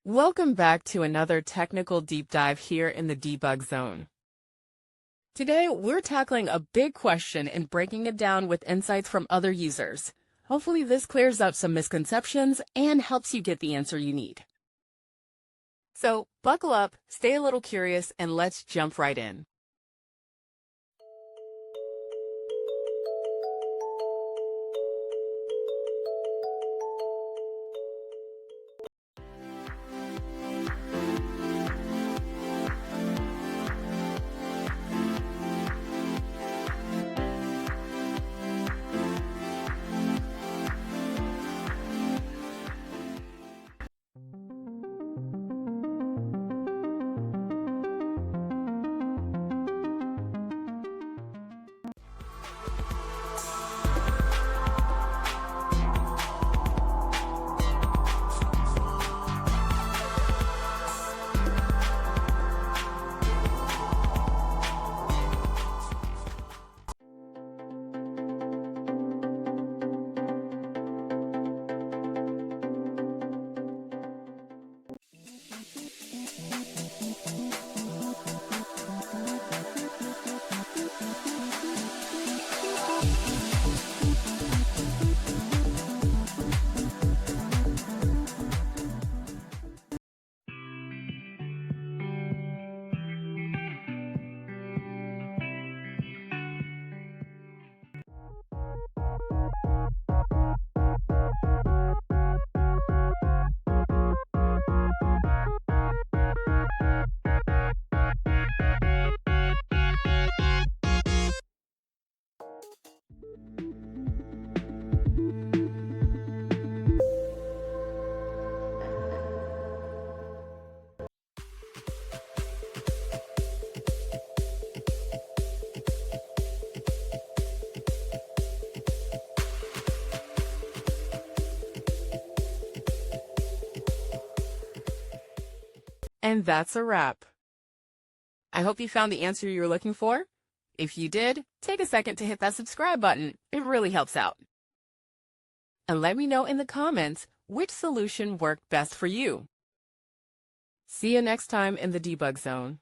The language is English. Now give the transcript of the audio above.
Welcome back to another technical deep dive here in the debug zone. Today, we're tackling a big question and breaking it down with insights from other users. Hopefully this clears up some misconceptions and helps you get the answer you need. So buckle up, stay a little curious, and let's jump right in. And that's a wrap. I hope you found the answer you were looking for. If you did, take a second to hit that subscribe button. It really helps out. And let me know in the comments which solution worked best for you. See you next time in the debug zone.